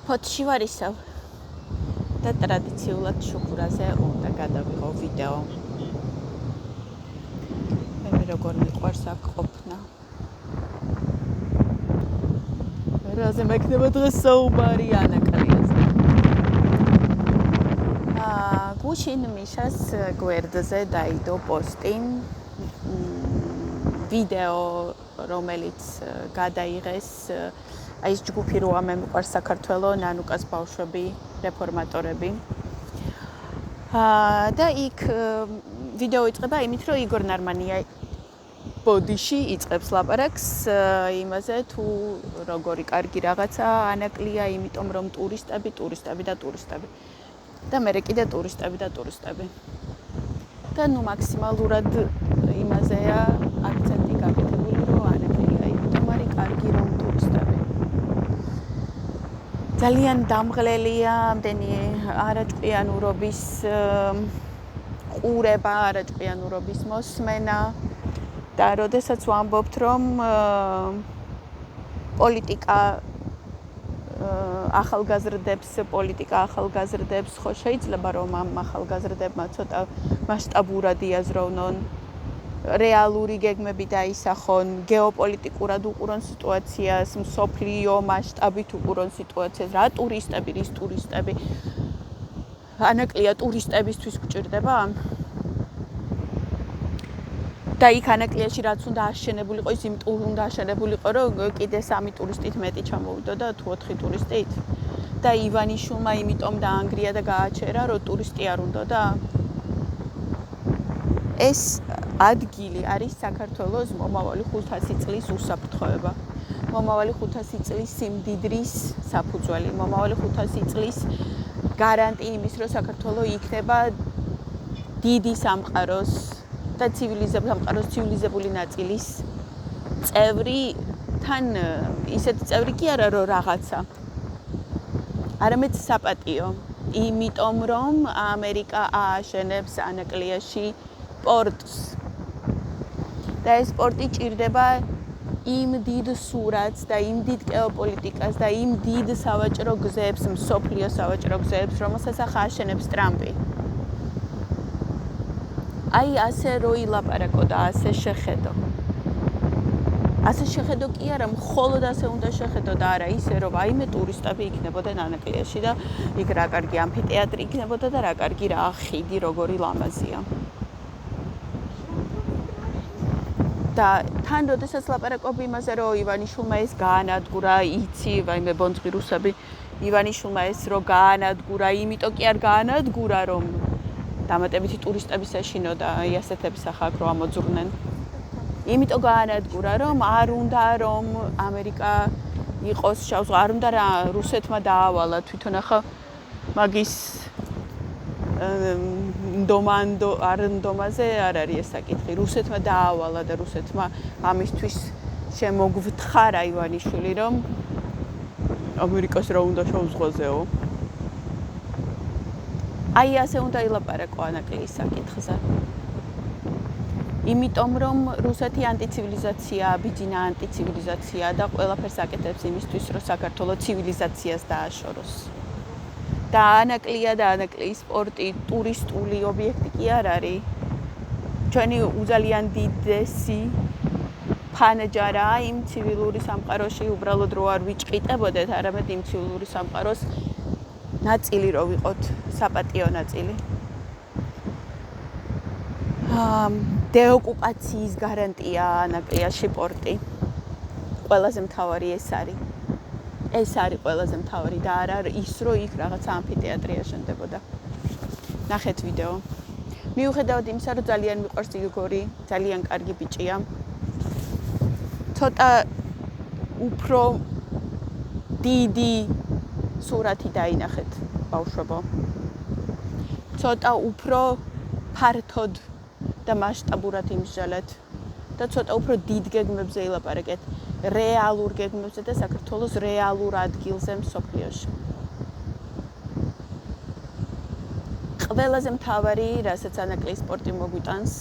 ფოთში ვარ ისევ და ტრადიციულად შუქურაზე უნდა გადავიღო ვიდეო. მე როგორ მიყვარს აქ ყოფნა. რაზე მექნება დღეს საუბარი ანაკლიაზე. გუშინ მიშას გვერდზე დაიდო პოსტი ვიდეო, რომელიც გადაიღეს აი ეს ჯგუფი როა მე მიყვარს საქართველოს ნანუკას ბავშვები, რეფორმატორები. და იქ ვიდეო იწყება იმით, რომ იგორ ნარმანია ბოდიში იწყებს ლაპარაკს იმაზე თუ როგორი კარგი რაღაცა ანაკლია, იმიტომ რომ ტურისტები და მერე კიდე ტურისტები. და ნუ მაქსიმალურად იმაზეა აქცენტი გაკეთებული, რომ ანაკლია იმიტომ არის კარგი რომ ტურისტები. ძალიან დამღლელია ამდენი არაჭყიანურობის ყურება, არაჭყიანურობის მოსმენა და როდესაც ვამბობთ რომ პოლიტიკა ახალგაზრდებს ხო შეიძლება რომ ამ ახალგაზრდებმა ცოტა მასშტაბურად იაზროვნონ რეალური გეგმები დაისახონ, გეოპოლიტიკურად უყურონ სიტუაციას, მსოფლიო მასშტაბით უყურონ სიტუაციას, რა ტურისტები, ანაკლია ტურისტებისთვის გჭირდება? და იქ ანაკლიაში რაც უნდა აშენებულიყო, ის იმიტომ უნდა აშენებულიყო, რომ კიდე 3 ტურისტით მეტი ჩამოვიდოდა თუ 4 ტურისტით. და ივანიშვილმა იმიტომ დაანგრია და გააჩერა, რომ ტურისტი არ უნდა და ეს ადგილი არის საქართველოს მომავალი 500 წლის უსაფრთხოება. მომავალი 500 წლის სიმდიდრის საფუძველი, მომავალი 500 წლის გარანტი იმის, რომ საქართველო იქნება დიდი სამყაროს და ცივილიზებული ნაწილის წევრი, თან ისეთი წევრი კი არა რომ რაღაცა. არამედ საპატიო, იმიტომ რომ ამერიკა ააშენებს ანაკლიაში პორტს. და ეს პორტი ჭირდება იმ დიდ სურათს და იმ დიდ გეოპოლიტიკას და იმ დიდ სავაჭრო გზებს, მსოფლიო სავაჭრო გზებს, რომელსაც ახლა აშენებს ტრამპი. აი ასე რო ილაპარაკო და ასე შეხედო. ასე შეხედო კი არა, მხოლოდ ასე უნდა შეხედო და არა ისე რომ აიმე ტურისტები იქნებოდნენ ანაკლიაში და იქ რა კარგი ამფითეატრი იქნებოდა და რა კარგი რა ხიდი როგორი ლამაზია. და თან როდესაც ლაპარაკობ იმაზე რომ ივანიშვილმა ეს გაანადგურა, იცი, ვაიმე ბონძღი რუსები, ივანიშვილმა ეს რო გაანადგურა, იმიტომ კი არ გაანადგურა რომ დამატებითი ტურისტების ეშინო და ასეთების ახლა აქ რო ამოძვრნენ. იმიტომ გაანადგურა რომ არ უნდა რომ ამერიკა იყოს შავს, არ უნდა რა რუსეთმა დაავალა თვითონ ახლა მაგის არნდომაზე არ არის ეს საკითხი. რუსეთმა დაავალა და რუსეთმა ამისთვის შემოგვთხარა ივანიშვილი რომ ამერიკას რა უნდა შეუძღვაზეო. აი ასე უნდა ილაპარაკო ანაკლის საკითხზე. იმიტომ რომ რუსეთი ანტიცივილიზაციაა, ბიძინა ანტიცივილიზაციაა და ყველაფერს აკეთებს იმისთვის, რომ საქართველოს ცივილიზაციას დააშოროს. და ანაკლია და ანაკლის სპორტი ტურისტული ობიექტი კი არ არის. ჩვენი უძალიან დიდესი ფანჯარა იმ ცივილური სამყაროში უბრალოდ რო არ ვიჭყიტებოდეთ, არამედ იმ ცივილური სამყაროს ნაწილი რო ვიყოთ, საპატიო ნაწილი. დეოკუპაციის გარანტია ანაკლიაში პორტი. ყველაზე მთავარი ეს არის. ეს არის ყველაზე მთავარი და არა ის რომ იქ რაღაცა ამფითეატრი აშენდებოდა. ნახეთ ვიდეო. მიუხედავად იმისა, რომ ძალიან მიყვარს იგორი, ძალიან კარგი ბიჭია. ცოტა უფრო დიდი სურათი დაინახეთ ბავშვებო. ცოტა უფრო ფართოდ და მასშტაბურად იმსჯელეთ და ცოტა უფრო დიდ გეგმებზე ილაპარაკეთ. რეალურ გეგმებზე და საქართველოს რეალურ ადგილზე მსოფლიოში. ყველაზე მთავარი, რასაც ანაკლის სპორტი მოგვიტანს,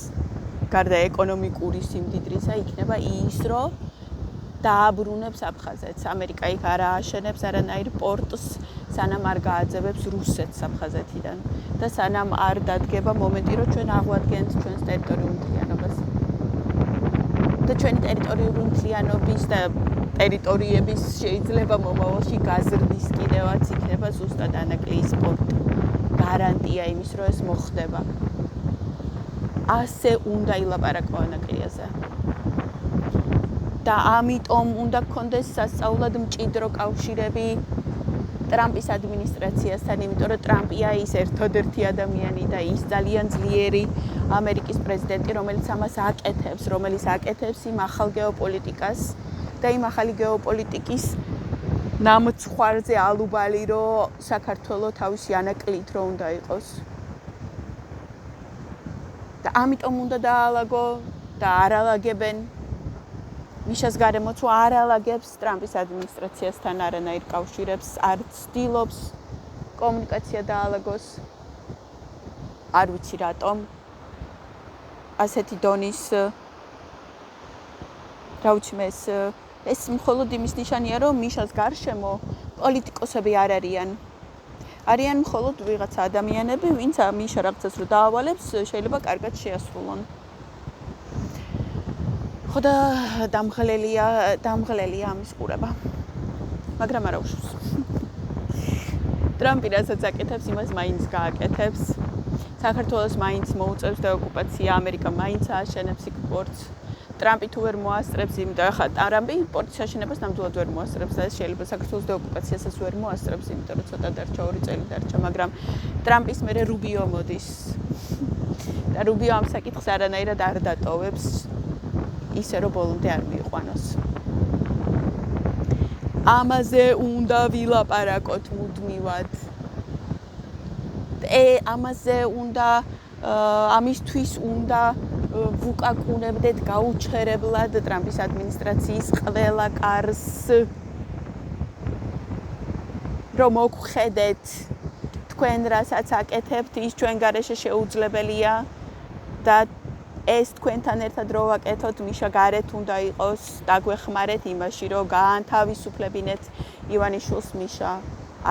გარდა ეკონომიკური სიმდიდრისა, იქნება ის, რომ დააბრუნებს აფხაზეთს. ამერიკა იქ არ ააშენებს არანაირ პორტს, სანამ არ გააძევებს რუსეთს აფხაზეთიდან და სანამ არ დადგება მომენტი, რომ ჩვენ აღვადგენთ ჩვენს ტერიტორიულ მთლიანობას. და ჩვენი ტერიტორიული მთლიანობის და ტერიტორიების შეიძლება მომავალში გაზრდის კიდევაც იქნება ზუსტად ანაკლიის პორტი. გარანტია იმის, რომ ეს მოხდება. ასე უნდა ილაპარაკო ანაკლიაზე. და ამიტომ უნდა გქონდეს სასწაულად მჭიდრო კავშირები ტრამპის ადმინისტრაციასთან, იმიტომ რომ ტრამპია ის ერთადერთი ადამიანი და ის ძალიან ძლიერი ამერიკის პრეზიდენტი, რომელიც ამას აკეთებს, რომელიც აკეთებს იმ ახალ გეოპოლიტიკას და იმ ახალი გეოპოლიტიკის ნამცხვარზე ალუბალი, რომ საქართველოს თავისი ანაკლით რო უნდა იყოს. და ამიტომ უნდა დაალაგო და არალაგებენ მიშას გარემოც არ ალაგებს ტრამპის ადმინისტრაციასთან არანაირ კავშირებს, არ ცდილობს კომუნიკაცია დაალაგოს. არ ვიცი რატომ. ასეთი დონის რა ვიცი მე ეს მხოლოდ იმის ნიშანია, რომ მიშას გარშემო პოლიტიკოსები არ არიან. არიან მხოლოდ ვიღაცა ადამიანები, ვინც მიშა რაღაცას რო დაავალებს, შეიძლება კარგად შეასრულონ. ხოდა დამღლელია ამის ყურება. მაგრამ არა უშავს. ტრამპი რასაც აკეთებს, იმას მაინც გააკეთებს. საქართველოს მაინც მოუწევს დეოკუპაცია, ამერიკა მაინც ააშენებს იქ პორტს. ტრამპი თუ ვერ მოასწრებს, იმიტომ ახლა ტრამპი პორტის აშენებას ნამდვილად ვერ მოასწრებს და ეს შეიძლება საქართველოს დეოკუპაციასაც ვერ მოასწრებს, იმიტომ რომ ცოტა დარჩა 2 წელი დარჩა, მაგრამ ტრამპის მერე რუბიო მოდის. და რუბიო ამ საკითხს არანაირად არ დატოვებს. ისე რომ ბოლომდე არ მიიყვანოს. ამაზე უნდა ვილაპარაკოთ მუდმივად. ამაზე უნდა ამისთვის უნდა ვუკაკუნებდეთ გაუჩერებლად ტრამპის ადმინისტრაციის ყველა კარს, რომ მოგხედეთ თქვენ რასაც აკეთებთ, ის ჩვენ გარეშე შეუძლებელია და ეს თქვენთან ერთად რო ვაკეთოთ, მიშა გარეთ უნდა იყოს, დაგვეხმარეთ იმაში, რომ გაანთავისუფლებინეთ ივანიშვილს მიშა,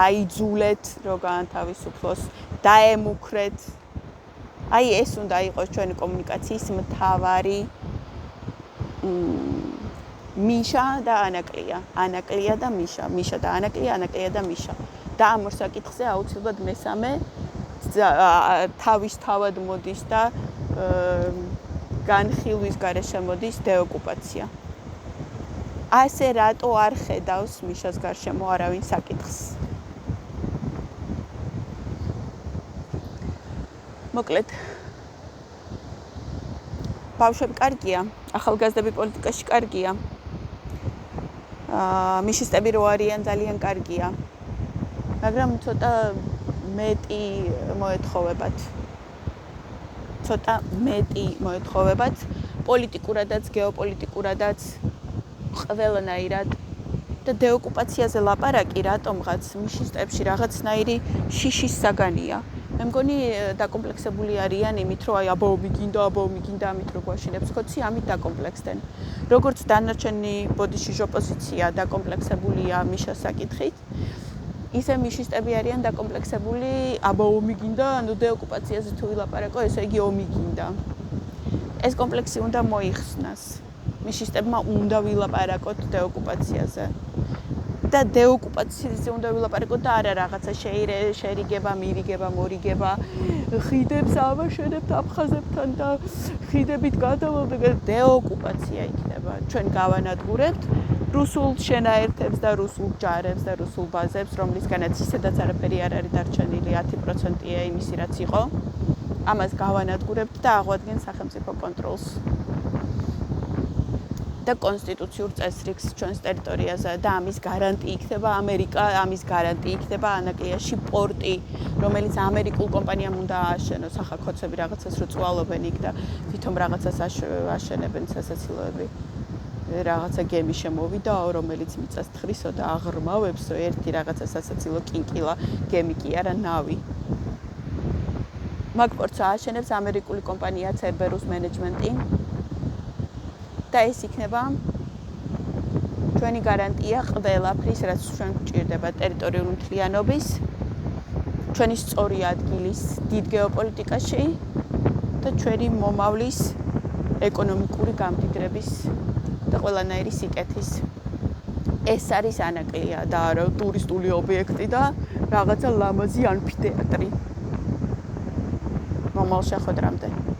აიძულეთ, რომ გაანთავისუფლოს, დაემუქრეთ. აი ეს უნდა იყოს ჩვენი კომუნიკაციის მთავარი მიშა და ანაკლია. ანაკლია და მიშა, მიშა და ანაკლია, ანაკლია და მიშა. და ამ ორ საკითხზე აუცილებლად მესამე თავისთავად მოდის და განხილვის გარეშე მოდის დეოკუპაცია. ასე რატო არ ხედავს მიშას გარშემო არავინ საკითხს? მოკლედ, ბავშვები კარგია, ახალგაზრდები პოლიტიკაში კარგია. მიშისტები რო არიან ძალიან კარგია. მაგრამ ცოტა მეტი მოეთხოვებათ. ცოტა მეტი მოეთხოვებათ პოლიტიკურადაც, გეოპოლიტიკურადაც, ყველანაირად და დეოკუპაციაზე ლაპარაკი რატომღაც მიშისტებში რაღაცნაირი შიშის საგანია. მე მგონი დაკომპლექსებული არიან იმით, რომ აი აბაო მიგინდა ამით რო გვაშინებს ხოცი, ამით დაკომპლექსდნენ. როგორც დანარჩენი ბოდიში ოპოზიცია დაკომპლექსებულია მიშას საკითხით, ისე მიშისტები არიან დაკომპლექსებული, აბაო მიგინდა, ანუ დეოკუპაციაზე თუ ვილაპარაკო, ესე იგი ომიგინდა. ეს კომპლექსი უნდა მოიხსნას. მიშისტებმა უნდა ვილაპარაკოთ დეოკუპაციაზე. და დეოკუპაციაზე უნდა ვილაპარაკოთ და არა რაღაცა შერიგება, მირიგება, მორიგება, ხიდებს ავაშენებთ აფხაზებთან და ხიდებით გადავალდებთ, დეოკუპაცია იქნება. ჩვენ გავანადგურებთ რუსულ შენაერთებს და რუსულ ჯარებს და რუსულ ბაზებს, რომლისგანაც ისედაც არაფერი არ არის დარჩენილი, 10%-ია იმისი, რაც იყო. ამას გავანადგურებთ და აღვადგენთ სახელმწიფო კონტროლს. და კონსტიტუციურ წესრიგს ჩვენს ტერიტორიაზე და ამის გარანტი იქნება ამერიკა, ამის გარანტი იქნება ანაკლიაში პორტი, რომელიც ამერიკულ კომპანიამ უნდა ააშენოს. ახლა ხოცები რაღაცას რო წვალობენ იქ და თვითონ რაღაცას აშენებენ სასაცილოები. რაღაცა გემი შემოვიდაო, რომელიც მიწას თხრისო და აღრმავებსო, ერთი რაღაცა სასაცილო კინკილა, გემი კი არა, ნავი. მაგ პორტს ააშენებს ამერიკული კომპანია Cerberus Management-ი. და ეს იქნება ჩვენი გარანტია ყველაფრის, რაც ჩვენ გვჭირდება ტერიტორიული მთლიანობის, ჩვენი სწორი ადგილის დიდ გეოპოლიტიკაში და ჩვენი მომავლის ეკონომიკური გამდიდრების და ყველანაირი სიკეთის. ეს არის ანაკლია და არა ტურისტული ობიექტი და რაღაცა ლამაზი ამფითეატრი. მომავალ შეხვედრამდე.